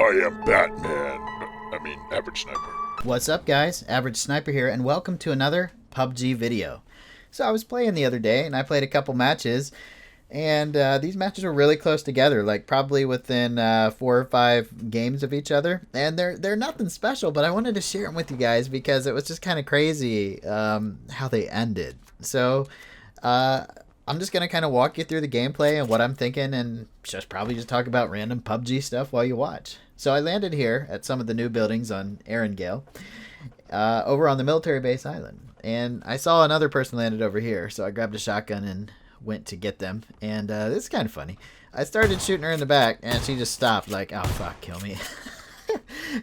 I am Batman. Average Sniper. What's up, guys? Average Sniper here, and welcome to another PUBG video. So I was playing the other day, and I played a couple matches, and these matches were really close together, like probably within 4 or 5 games of each other. And they're nothing special, but I wanted to share them with you guys because it was just kind of crazy how they ended. So I'm just going to kind of walk you through the gameplay and what I'm thinking, and probably just talk about random PUBG stuff while you watch. So I landed here at some of the new buildings on Erangel, over on the military base island. And I saw another person landed over here, so I grabbed a shotgun and went to get them. And this is kind of funny. I started shooting her in the back, and she just stopped like, oh, fuck, kill me.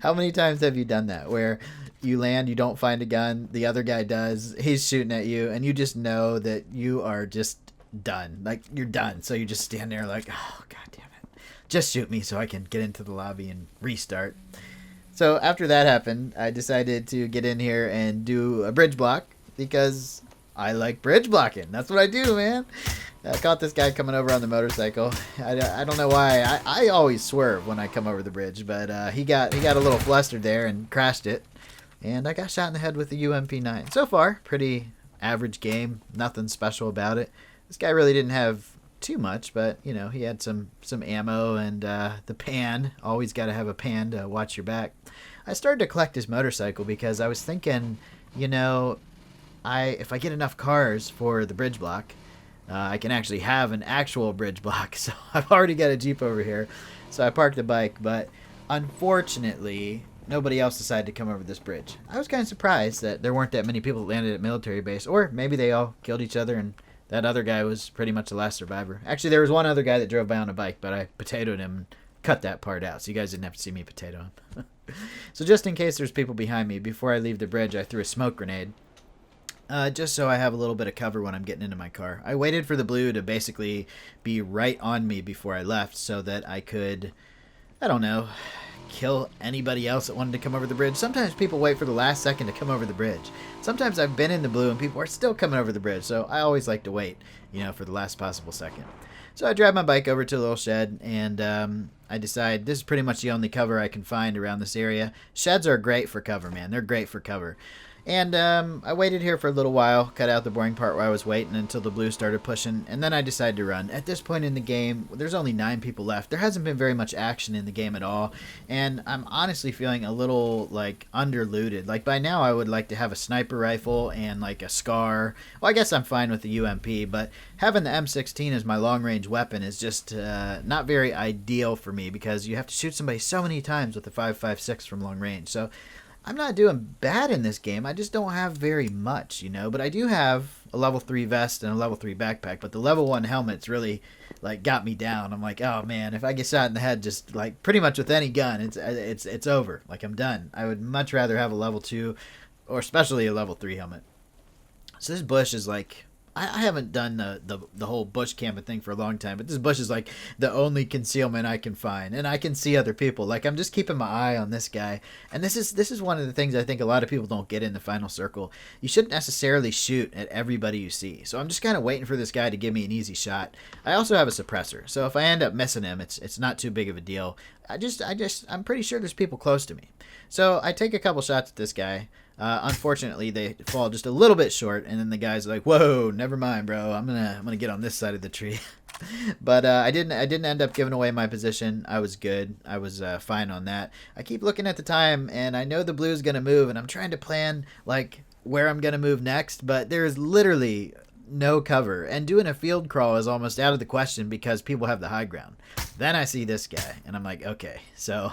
How many times have you done that, where you land, you don't find a gun, the other guy does, he's shooting at you, and you just know that you are just done. Like, you're done. So you just stand there like, oh, god damn it. Just shoot me so I can get into the lobby and restart. So after that happened, I decided to get in here and do a bridge block because I like bridge blocking. That's what I do, man. I caught this guy coming over on the motorcycle. I don't know why. I always swerve when I come over the bridge, but he got a little flustered there and crashed it. And I got shot in the head with the UMP9. So far, pretty average game. Nothing special about it. This guy really didn't have too much, but you know, he had some ammo and the pan. Always got to have a pan to watch your back. I started to collect his motorcycle because I was thinking, you know, if I get enough cars for the bridge block, I can actually have an actual bridge block. So I've already got a Jeep over here, so I parked the bike, but unfortunately nobody else decided to come over this bridge. I was kind of surprised that there weren't that many people that landed at military base, or maybe they all killed each other and that other guy was pretty much the last survivor. Actually, there was one other guy that drove by on a bike, but I potatoed him and cut that part out, so you guys didn't have to see me potato him. So just in case there's people behind me, before I leave the bridge, I threw a smoke grenade, just so I have a little bit of cover when I'm getting into my car. I waited for the blue to basically be right on me before I left so that I could, I don't know, kill anybody else that wanted to come over the bridge. Sometimes people wait for the last second to come over the bridge. Sometimes I've been in the blue and people are still coming over the bridge, so I always like to wait, you know, for the last possible second. So I drive my bike over to a little shed, and I decide this is pretty much the only cover I can find around this area. Sheds are great for cover, man. They're great for cover. And I waited here for a little while, cut out the boring part where I was waiting until the blue started pushing, and then I decided to run. At this point in the game, there's only 9 people left. There hasn't been very much action in the game at all, and I'm honestly feeling a little, like, underlooted. Like, by now I would like to have a sniper rifle and, like, a SCAR. Well, I guess I'm fine with the UMP, but having the M16 as my long-range weapon is just not very ideal for me because you have to shoot somebody so many times with the 5.56 from long range. So I'm not doing bad in this game. I just don't have very much, you know. But I do have a level 3 vest and a level 3 backpack. But the level 1 helmet's really, like, got me down. I'm like, oh man, if I get shot in the head, just like pretty much with any gun, it's over. Like, I'm done. I would much rather have a level 2, or especially a level 3 helmet. So this bush is like, I haven't done the whole bush camping thing for a long time, but this bush is like the only concealment I can find, and I can see other people. Like, I'm just keeping my eye on this guy, and this is one of the things I think a lot of people don't get in the final circle. You shouldn't necessarily shoot at everybody you see, so I'm just kind of waiting for this guy to give me an easy shot. I also have a suppressor, so if I end up missing him, it's not too big of a deal. I'm pretty sure there's people close to me, so I take a couple shots at this guy. Unfortunately, they fall just a little bit short, and then the guy's like, "Whoa, never mind, bro. I'm gonna get on this side of the tree." But I didn't end up giving away my position. I was good. I was fine on that. I keep looking at the time, and I know the blue's gonna move, and I'm trying to plan like where I'm gonna move next, but there is literally no cover, and doing a field crawl is almost out of the question because people have the high ground. Then I see this guy, and I'm like, okay, so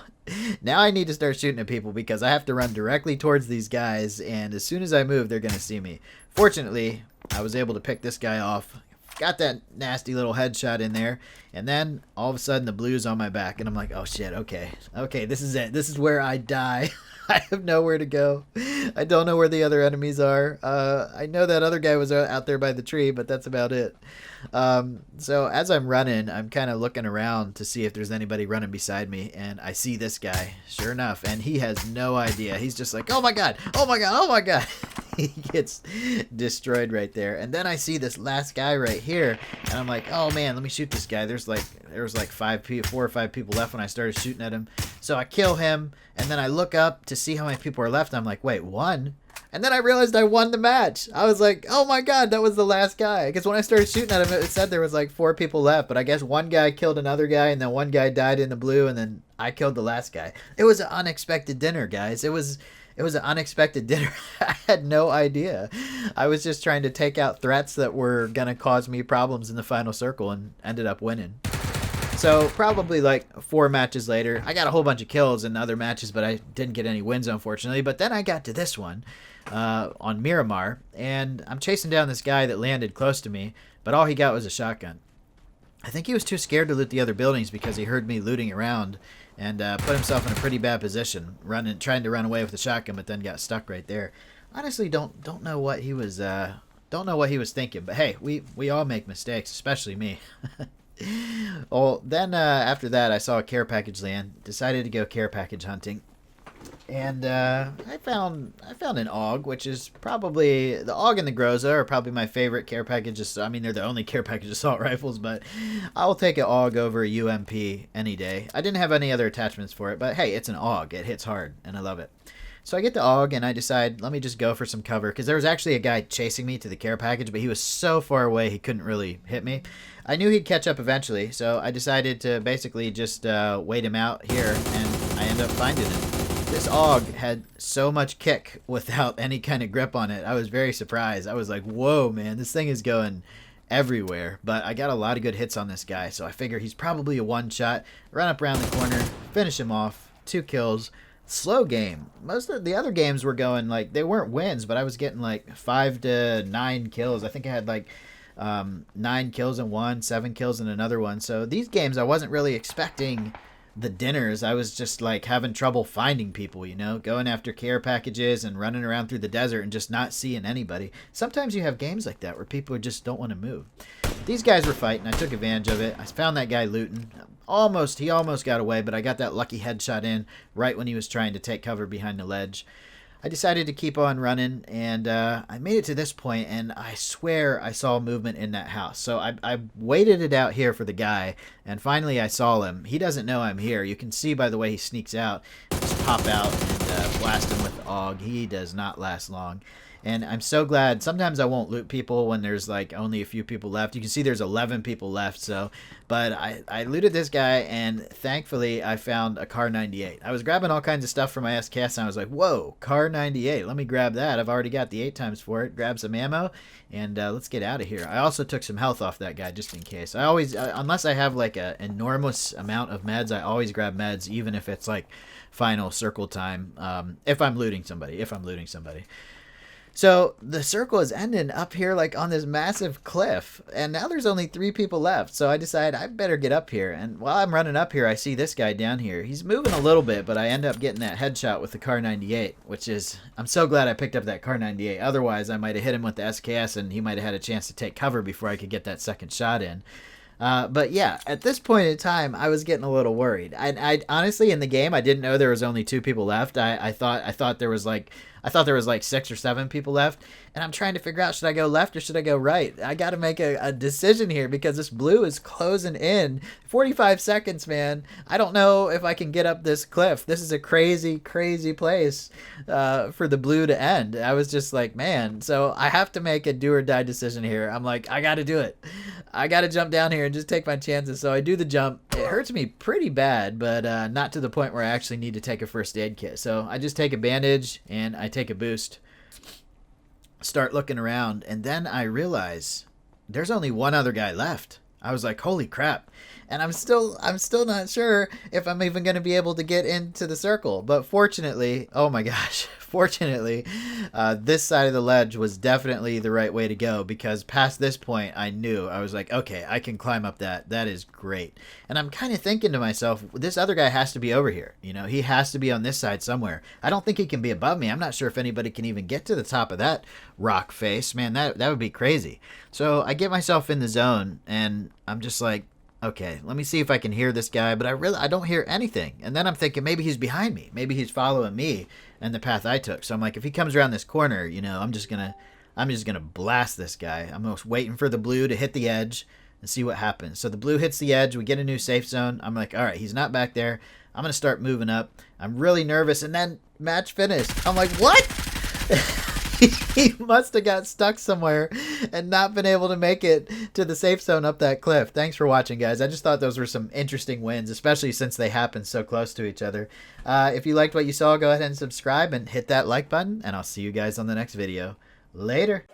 now I need to start shooting at people because I have to run directly towards these guys, and as soon as I move, they're going to see me. Fortunately, I was able to pick this guy off, got that nasty little headshot in there, and then all of a sudden the blue's on my back, and I'm like, oh shit, okay, this is it. This is where I die. I have nowhere to go. I don't know where the other enemies are. I know that other guy was out there by the tree, but that's about it. So as I'm running, I'm kind of looking around to see if there's anybody running beside me, and I see this guy, sure enough, and he has no idea. He's just like, oh my god, oh my god, oh my god. he gets destroyed right there. And then I see this last guy right here, and I'm like, oh man, let me shoot this guy. There was like 4 or 5 people left when I started shooting at him. So I kill him, and then I look up to see how many people are left. And I'm like, wait, one? And then I realized I won the match. I was like, oh my god, that was the last guy. Because when I started shooting at him, it said there was like 4 people left. But I guess one guy killed another guy, and then one guy died in the blue, and then I killed the last guy. It was an unexpected dinner, guys. It was an unexpected dinner. I had no idea. I was just trying to take out threats that were going to cause me problems in the final circle and ended up winning. So probably like 4 matches later, I got a whole bunch of kills in other matches, but I didn't get any wins, unfortunately. But then I got to this one on Miramar, and I'm chasing down this guy that landed close to me, but all he got was a shotgun. I think he was too scared to loot the other buildings because he heard me looting around and put himself in a pretty bad position, trying to run away with a shotgun, but then got stuck right there. Honestly, don't know what he was thinking, but hey, we all make mistakes, especially me. Well, then after that, I saw a care package land. Decided to go care package hunting, and I found an AUG, which is probably the AUG and the Groza are probably my favorite care packages. I mean, they're the only care package assault rifles, but I'll take an AUG over a UMP any day. I didn't have any other attachments for it, but hey, it's an AUG. It hits hard, and I love it. So I get the AUG, and I decide, let me just go for some cover, because there was actually a guy chasing me to the care package, but he was so far away he couldn't really hit me. I knew he'd catch up eventually, so I decided to basically just wait him out here, and I end up finding him. This AUG had so much kick without any kind of grip on it. I was very surprised. I was like, whoa, man, this thing is going everywhere. But I got a lot of good hits on this guy, so I figure he's probably a one-shot. Run up around the corner, finish him off, 2 kills. Slow game. Most of the other games were going like, they weren't wins, but I was getting like 5 to 9 kills. I think I had like 9 kills in one, 7 kills in another one. So these games I wasn't really expecting the dinners. I was just like having trouble finding people, you know, going after care packages and running around through the desert and just not seeing anybody. Sometimes you have games like that where people just don't want to move. These guys were fighting. I took advantage of it. I found that guy looting. He almost got away, but I got that lucky headshot in right when he was trying to take cover behind the ledge. I decided to keep on running, and I made it to this point, and I swear I saw movement in that house. So I waited it out here for the guy, and finally I saw him. He doesn't know I'm here. You can see by the way he sneaks out. Just pop out and blast him with the AUG. He does not last long. And I'm so glad. Sometimes I won't loot people when there's like only a few people left. You can see there's 11 people left. But I looted this guy, and thankfully I found a Car 98. I was grabbing all kinds of stuff from my SKS, and I was like, whoa, Car 98. Let me grab that. I've already got the 8 times for it. Grab some ammo, and let's get out of here. I also took some health off that guy just in case. I always, unless I have like an enormous amount of meds, I always grab meds, even if it's like final circle time. If I'm looting somebody. So the circle is ending up here like on this massive cliff, and now there's only 3 people left. So I decide I better get up here, and while I'm running up here, I see this guy down here. He's moving a little bit, but I end up getting that headshot with the Car 98, which is, I'm so glad I picked up that Car 98. Otherwise, I might have hit him with the SKS, and he might have had a chance to take cover before I could get that second shot in. But yeah, at this point in time, I was getting a little worried. I honestly, in the game, I didn't know there was only 2 people left. I thought there was like 6 or 7 people left, and I'm trying to figure out, should I go left or should I go right? I got to make a decision here because this blue is closing in. 45 seconds, man. I don't know if I can get up this cliff. This is a crazy, crazy place for the blue to end. I was just like, man, so I have to make a do or die decision here. I'm like, I got to do it. I got to jump down here and just take my chances. So I do the jump. It hurts me pretty bad, but not to the point where I actually need to take a first aid kit. So I just take a bandage and I take a boost, start looking around, and then I realize there's only one other guy left. I was like, holy crap. And I'm still not sure if I'm even going to be able to get into the circle. But fortunately, oh my gosh, fortunately, this side of the ledge was definitely the right way to go, because past this point, I knew. I was like, okay, I can climb up that. That is great. And I'm kind of thinking to myself, this other guy has to be over here. You know, he has to be on this side somewhere. I don't think he can be above me. I'm not sure if anybody can even get to the top of that rock face. Man, that would be crazy. So I get myself in the zone, and I'm just like, Okay, let me see if I can hear this guy, but I don't hear anything. And then I'm thinking maybe he's behind me. Maybe he's following me and the path I took. So I'm like, if he comes around this corner, I'm just gonna blast this guy. I'm just waiting for the blue to hit the edge and see what happens. So the blue hits the edge, we get a new safe zone. I'm like, all right, he's not back there. I'm gonna start moving up. I'm really nervous, and then match finished. I'm like, what? He must have got stuck somewhere and not been able to make it to the safe zone up that cliff. Thanks for watching, guys. I just thought those were some interesting wins, especially since they happened so close to each other. If you liked what you saw, go ahead and subscribe and hit that like button, and I'll see you guys on the next video. Later.